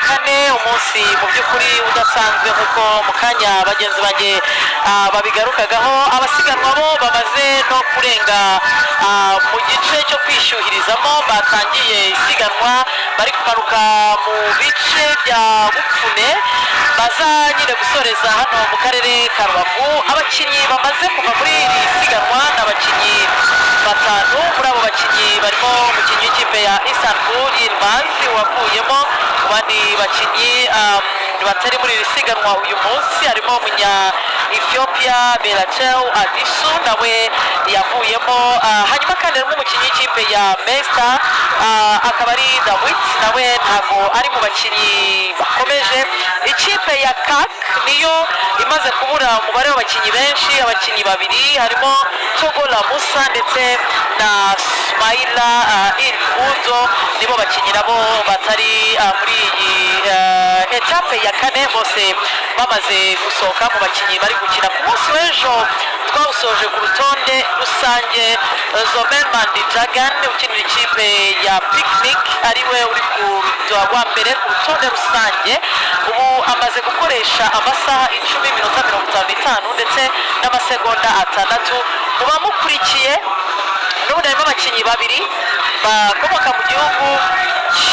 kane umunsi mu by'ukuri udasanzwe nk'uko mu kanya bagenzi banjye babigarukagaho abasiganwa bo bamaze no kurenga mu gice cyo kwishyuhirizamo batangiye isiganwa bari kumanuka mu bice bya Bupfune baza nyine gusoreza hano mu karere ka Rubavu abakinnyi bamaze kuva muri iri siganwa n'abakinnyi batanu muri abo bakinnyi barimo umukinnyi w'ikipe ya Istanbul Yilmaz wavuyemo abandi bakinnyi batari muri iri siganwa uyu munsi harimo umunya Ethiopia Belachel Adisu nawe yavuyemo hanyuma kandi harimo umukinnyi w'ikipe ya Mesta akaba ari Dawit nawe ntabwo ari mu bakinnyi bakomeje ikipe ya CAC niyo imaze kubura umubare w'abakinnyi benshi abakinnyi babiri harimo Togola Musa ndetse na Smaila Ilbuzo nibo bakinnyi nabo batari muri iyi etape ya kane bose bamaze gusohoka mu bakinnyi bari gukina ku munsi w'ejo twawusoje ku rutonde rusange Zomerman Dragan ukinira ikipe ya Picnic ariwe uri ku wa mbere ku rutonde rusange ubu amaze gukoresha amasaha 10 minota 55 ndetse n'amasegonda 6 mu bamukurikiye n'ubundi harimo abakinnyi babiri bakomoka mu gihugu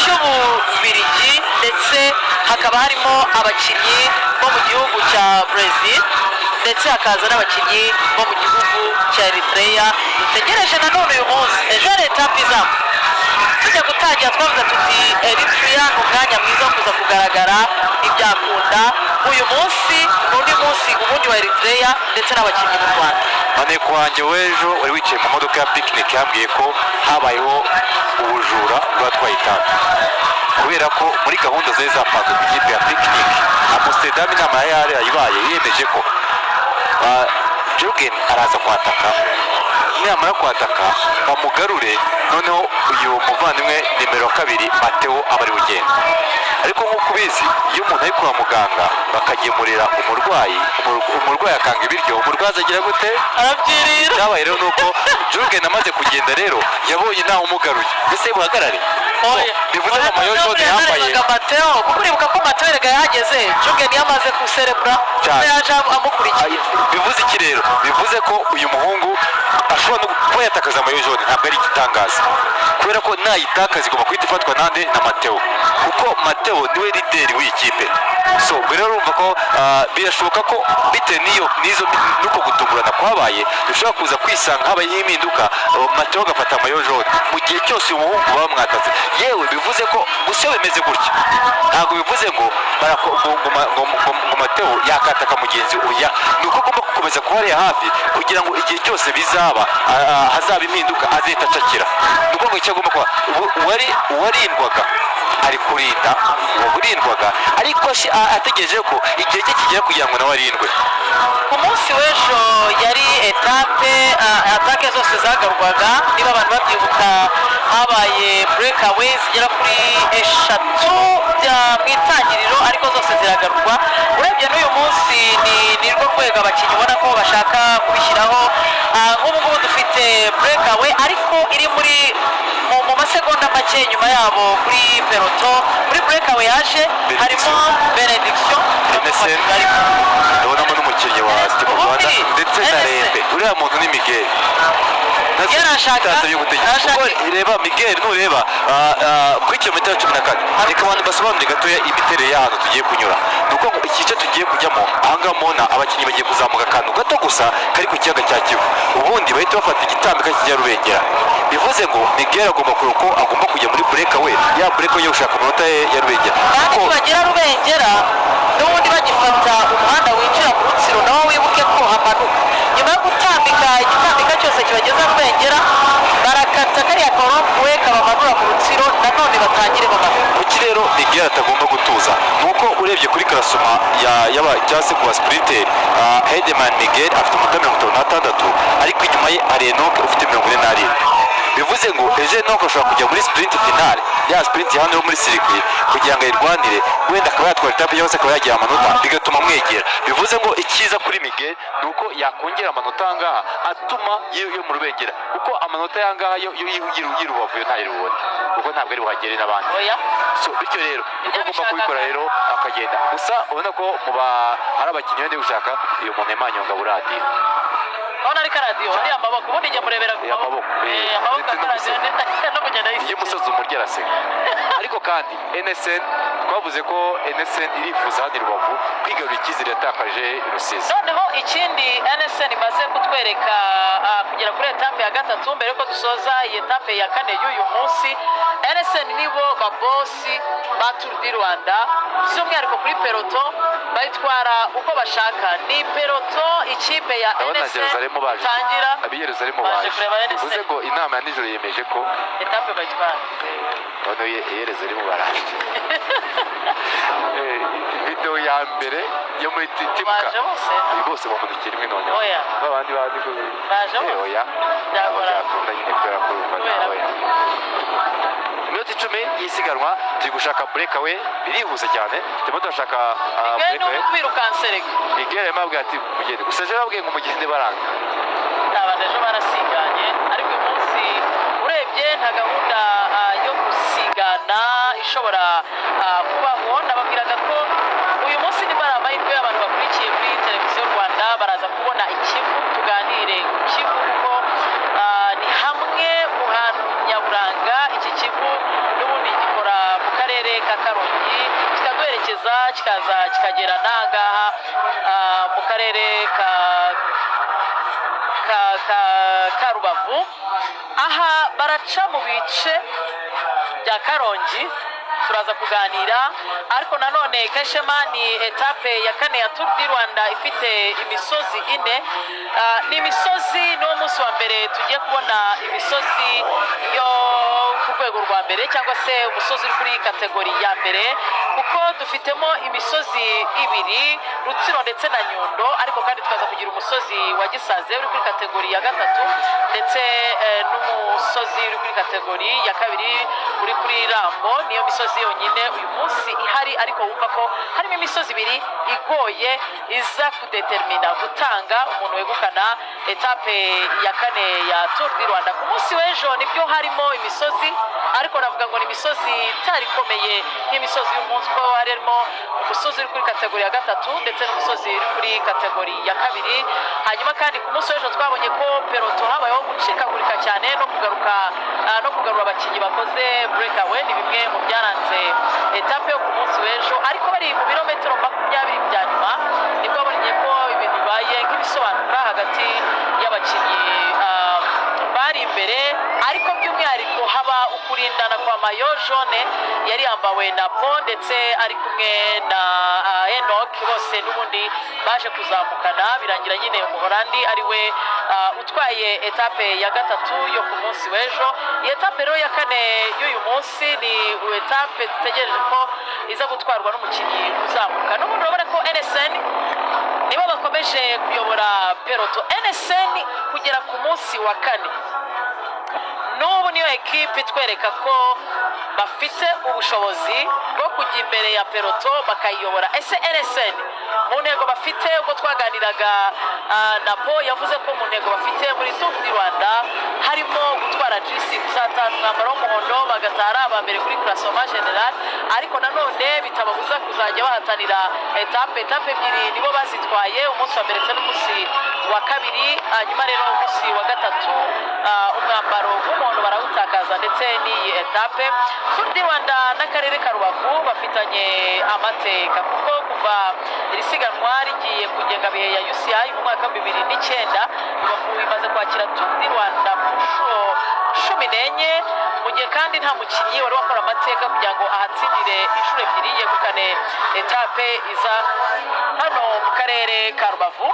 cy'Ububirigi ndetse hakaba harimo abakinnyi bo mu gihugu cya Brazil ndetse hakaza n'abakinnyi bo mu gihugu cya Eritrea dutegereje nanone uyu munsi ejo hari etape izamu tujya gutangira twavuga tuti Eritrea ni umwanya mwiza wo kuza kugaragara ibyakunda uyu munsi n'undi munsi ubundi wa Eritrea ndetse n'abakinnyi b'u Rwanda maneko wanjye w'ejo wari wicaye mu modoka ya Picnic yambwiye ko habayeho ubujura bw'abatwaye itabi kubera ko muri gahunda zari zapanzwe ku ikipe ya Picnic Amsterdam inama yari yayibaye yiyemeje ko Jürgen araza kwataka nyamara kwataka bamugarure noneho uyu muvandimwe nimero 2 Mateo abari ugenda ariko nk'uko ubizi iyo umuntu ari kwa muganga bakagemurira umurwayi akanga ibiryo umurwaza agira gute arabyirira cyabaye rero nuko Jürgen amaze kugenda rero yabonye naho umugaruye mbese buhagarare bivuze ko Mayojo yambaye Mateo kuko uribuka ko Mateo rega yahageze Jürgen yamaze kuserebura yaje amukurikiye bivuze iki rero bivuze ko uyu muhungu ashobora kuba yatakaza Mayojo ntabwo ari igitangaza kubera ko nayitakaza igomba kwita ifatwa nande na Mateo kuko Mateo niwe leader w'ikipe so rero urumva ko birashoboka ko bite nizo nuko gutungurana kwabaye dushobora kuza kwisanga habaye impinduka Mateo agafata Mayojo mu gihe cyose umuhungu bamwataze yewe bivuze ko gusa bimeze gutya ntabwo bivuze ngo Mateo yakataka mugenzi uya nuko agomba gukomeza kuba ari hafi kugira ngo igihe cyose bizaba hazaba impinduka azita acakira nuko ngo icyo agomba kuba warindwaga ari kurinda urindwaga ariko ategereje ko igihe cye kigera kugira ngo nawe arindwe ku munsi w'ejo yari atake zose zagarwaga niba abantu babyibuka habaye breakaway zigera kuri 3 mu itangiriro ariko zose ziragarurwa urebye n'uyu munsi ni rwo rwego abakinnyi ubona ko bashaka kubishyiraho nk'ubu ngubu dufite breakaway ariko iri mu masegonda make nyuma yabo kuri peloto muri breakaway yaje harimo Benediction ndabonamo n'umukinnyi wa Steve Rwanda ndetse na Rembe uriya muntu ni Miguel reba Miguel nureba kuri kilometero 14 reka abantu basobanure gatoya imiterere y'ahantu tugiye kunyura nuko igice tugiye kujyamo ahangaha mubona abakinnyi bagiye kuzamuka akantu gato gusa kari ku kiyaga cya Kivu ubundi bahita bafata igitambika kijya Rubengera bivuze ngo Miguel agomba kuruko agomba kujya muri breakaway ya breakaway yo gushaka amanota ya Rubengera ko bagira Rubengera n'ubundi bagifata umuhanda winjira ku Rutsiro nawo wibuke ko hamanuka nyuma yo gutambika igitambika cyose kibageza Rubengera barakata kariya korompuwe kabamanura ku Rutsiro nanone batangire bamanuka kuki rero Miguel atagomba gutuza nuko urebye kuri karasoma cyase ku sprinter Hedeman Miguel afite amanota 56 ariko inyuma ye hari Enoch ufite 47 bivuze ngo ejo nuko ashobora kujya muri sprint finale ya sprint hano yo muri circuit kugira ngo ayirwanire wenda akaba yatwara etape yose akaba yagira amanota bigatuma amwegera bivuze ngo ikiza kuri Miguel nuko yakongera amanota angaha atuma yo mu rubengera kuko amanota yangaha yo yirubavu yo ntayirubone kuko ntabwo ari buhagere n'abandi so bityo rero uko agomba kubikora rero akagenda gusa ubona ko hari abakinnyi bende gushaka uyu muntu Emanyonga buradiyo Ona ari karadiyo ari amaboko ubundi njye murebera ku maboko akaradiyo no kugenda iyo umusozi umurya araseka ariko kandi NSN twavuze ko NSN irifuza hano i Rubavu kwigarura icyizere yatakaje i Rusizi noneho ikindi NSN imaze kutwereka kugera kuri etape ya gatatu mbere ko dusoza iyi etape ya kane y'uyu munsi NSN nibo babosi ba Tour du Rwanda by'umwihariko kuri peloto bayitwara uko bashaka ni peloto ikipe ya NSN tangira Yerusalemu baje bivuze ngo inama ya nijoro yemeje ko etape bayitwara none Yerusalemu baraje video ya mbere yo muri timuka bose bamudukira imwe none babandi baje oya yakunda nyine kubera ko iminota 10 y'isiganwa turi gushaka breakaway birihuse cyane turimo turashaka breakaway kwirukansereka igere mabwira ati mugende gusa je babwiye ngo mugende baranga abantu ejo barasiganye ariko uyu munsi urebye nta gahunda yo gusigana ishobora kubaho nababwiraga ko uyu munsi niba ari amahirwe y'abantu bakurikiye kuri televiziyo Rwanda baraza kubona ikivu tuganire ku kivu kuko ni hamwe mu hantu nyaburanga iki kivu n'ubundi gikora mu karere ka Karongi kikaduherekeza kikaza kikagera n'ahangaha mu karere ka Rubavu aha baraca mu bice bya Karongi turaza kuganira ariko nanone Kashema ni etape ya kane ya Tour du Rwanda ifite imisozi ine ni imisozi no munsi wa mbere tugiye kubona imisozi yo ku rwego rwa mbere cyangwa se umusozi uri kuri kategori ya mbere kuko dufitemo imisozi ibiri Rutsiro ndetse na Nyundo ariko kandi tukaza kugira umusozi wa Gisaze uri kuri kategori ya gatatu ndetse n'umusozi uri kuri kategori ya kabiri uri kuri Rambo niyo misozi yonyine uyu munsi ihari ariko wumva ko harimo imisozi ibiri igoye iza kudetermina gutanga umuntu wegukana etape ya kane ya Tour du Rwanda ku munsi w'ejo nibyo harimo imisozi ariko navuga ngo ni imisozi itari ikomeye nk'imisozi y'umunsi ko harimo umusozi uri kuri kategori ya gatatu ndetse n'umusozi uri kuri kategori ya kabiri hanyuma kandi ku munsi w'ejo twabonye ko peloto habayeho gucikagurika cyane no kugarura abakinnyi bakoze breakaway ni bimwe mu byaranze etape yo ku munsi w'ejo ariko bari mu birometero 20 bya nyuma nibwo babonye ko ibintu bibaye nk'ibisobanura hagati y'abakinnyi bari imbere ariko by'umwihariko haba ukurindana kwa mayo jaune yari yambawe na Po ndetse ari kumwe na Enoch bose n'ubundi baje kuzamukana birangira nyine umuholandi ari we utwaye etape ya gatatu yo ku munsi w'ejo iyi etape rero ya kane y'uyu munsi ni etape dutegereje ko iza gutwarwa n'umukinnyi uzamuka n'ubundi urabona ko NSN nibo bakomeje kuyobora peloto NSN kugera ku munsi wa kane n'ubu niyo ekipe itwereka ko bafite ubushobozi bwo kujya imbere ya peloto bakayiyobora ese NSN mu ntego bafite ubwo twaganiraga na Po yavuze ko mu ntego bafite muri Tour du Rwanda harimo gutwara GC kuzatanga umwambaro w'umuhondo bagatara aba mbere kuri classement general ariko nanone bitababuza kuzajya bahatanira etape ebyiri nibo bazitwaye umunsi wa mbere n'umunsi wa kabiri hanyuma rero umunsi wa gatatu umwambaro w'umuhondo barawutakaza ndetse n'iyi etape Tour du Rwanda n'akarere ka Rubavu bafitanye amateka kuko kuva iri siganwa rigiye kugenga bihe ya UCI mu mwaka wa 2009 Rubavu imaze kwakira Tour du Rwanda mu nshuro 14 mu gihe kandi nta mukinnyi wari wakora amateka kugira ngo ahatsindire inshuro ebyiri yegukane etape iza hano mu karere ka Rubavu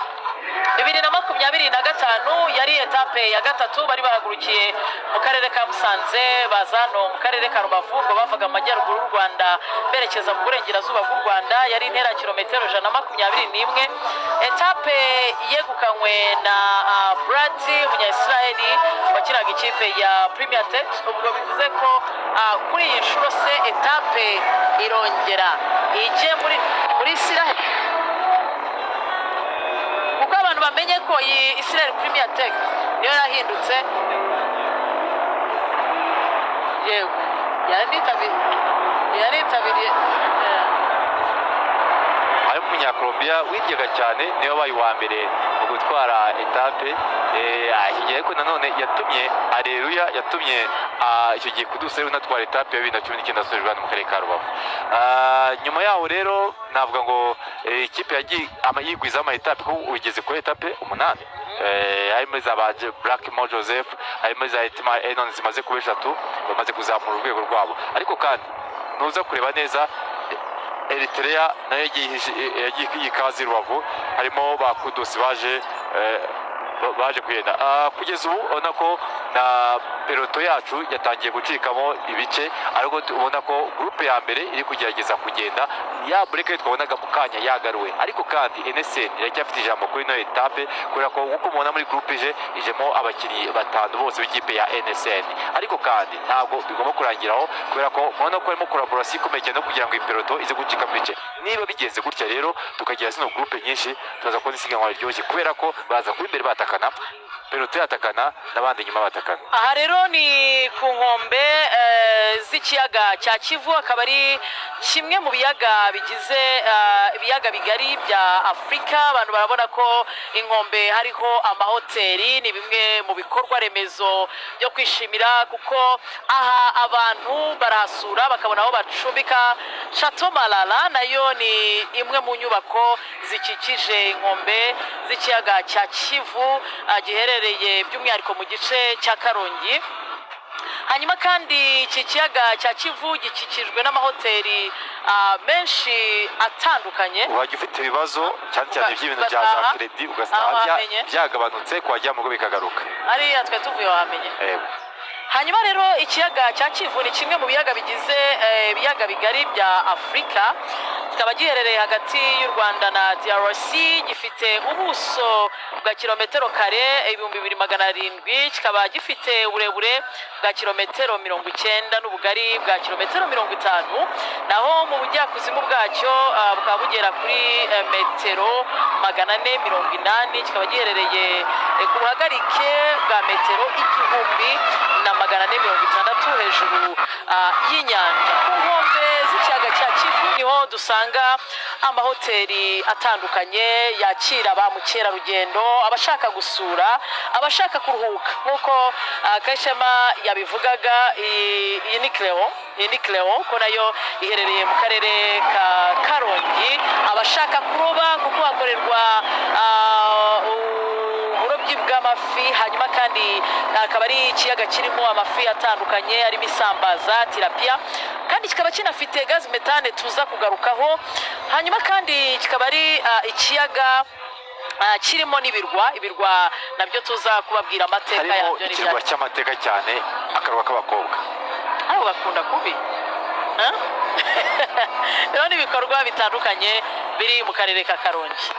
2025 yari etape ya gatatu bari bahagurukiye mu karere ka Musanze bazano mu karere ka Rubavu ngo bavaga amajyaruguru y'u Rwanda berekeza mu burengerazuba bw'u Rwanda yari intera kilometero 121 etape yegukanywe na Brad Munya-Israeli wakinaga ikipe ya Premier Tech. Ubwo bivuze ko kuri iyi nshuro se etape irongera ije muri Israel, kuko abantu bamenye ko iyi Israel Premier Tech niyo yahindutse. Yewe yaritabiriye ari umunyakolombia wigega cyane niyo wabaye uwa mbere mu gutwara etape igihe ariko nanone yatumye Aleluya yatumye icyo gihe kudusera unatwara etape ya 2019 asorejwe hano mu karere ka Rubavu. Nyuma yaho rero navuga ngo ikipe yagiye yigwiza ama etape ko ugeze kuri etape 8 harimo za Black Mo Joseph, harimo za Etima Enon zimaze kuba 3 bamaze kuzamura urwego rwabo. Ariko kandi nuza kureba neza Eritrea nayo yagiye yikazi Rubavu, harimo ba Kudusi baje kugenda kugeza ubu ubona ko na peloto yacu yatangiye gucikamo ibice, ariko ubona ko groupe ya mbere iri kugerageza kugenda ya break twabonaga mu kanya yagaruwe. Ariko kandi NSN yacyafite ijambo kuri no etape kubera ko uko mubona muri groupe ijemo abakinnyi batanu bose b'ikipe ya NSN. Ariko kandi ntabwo bigomba kurangiraho kubera ko mubona ko harimo collaboration ikomeye cyane kugira ngo ipeloto ize gucika mu bice. Niba bigenze gutya rero tukagira zino groupe nyinshi tuzaza ko nisiganwa ryoshye kubera ko baza kuri imbere batakana, peloto yatakana n'abandi nyuma batakana. Aha rero ni ku nkombe z'ikiyaga cya Kivu, akaba ari kimwe mu biyaga bigize ibiyaga bigari bya Afurika. Abantu barabona ko inkombe hariho amahoteli, ni bimwe mu bikorwa remezo byo kwishimira kuko aha abantu barahasura bakabona aho bacumbika. Chateau Malala nayo ni imwe mu nyubako zikikije inkombe z'ikiyaga cya Kivu giherereye by'umwihariko mu gice cya Karongi. Hanyuma kandi iki kiyaga cya Kivu gikikijwe n'amahoteli menshi atandukanye. Wajya ufite ibibazo cyane cyane by'ibintu bya za credit ugasanga byagabanutse kwajya mu go bikagaruka. Ariya twe tuvuye wamenye. Hanyuma rero ikiyaga cya Kivu ni kimwe mu biyaga bigize ibiyaga bigari bya Afurika, kikaba giherereye hagati y'u Rwanda na DRC, gifite ubuso bwa kilometero kare 2700, kikaba gifite uburebure bwa kilometero 90 n'ubugari bwa kilometero 50, naho mu bujyakuzimu bwacyo bukaba bugera kuri metero 480, kikaba giherereye ku buhagarike bwa metero 1460 hejuru y'inyanja. Ku nkombe z'ikiyaga cya Kivu niho dusanga amahoteli atandukanye yakira ba mukerarugendo, abashaka gusura, abashaka kuruhuka. Nk'uko Kayishema yabivugaga, iyi ni Cleo ko nayo iherereye mu karere ka Karongi, abashaka kuroba kuko hakorerwa uburobyi bw'amafi. Hanyuma kandi akaba ari ikiyaga kirimo amafi atandukanye, harimo isambaza, tilapia, kandi kikaba kinafite gaz metane tuza kugarukaho. Hanyuma kandi kikaba ari ikiyaga kirimo ibirwa nabyo tuza kubabwira amateka yabyo. Ikirwa cy'amateka cyane, akarwa k'abakobwa aho bakunda kubi rero n'ibikorwa bitandukanye biri mu karere ka Karongi.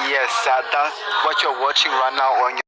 Yes, that's what you're watching right now on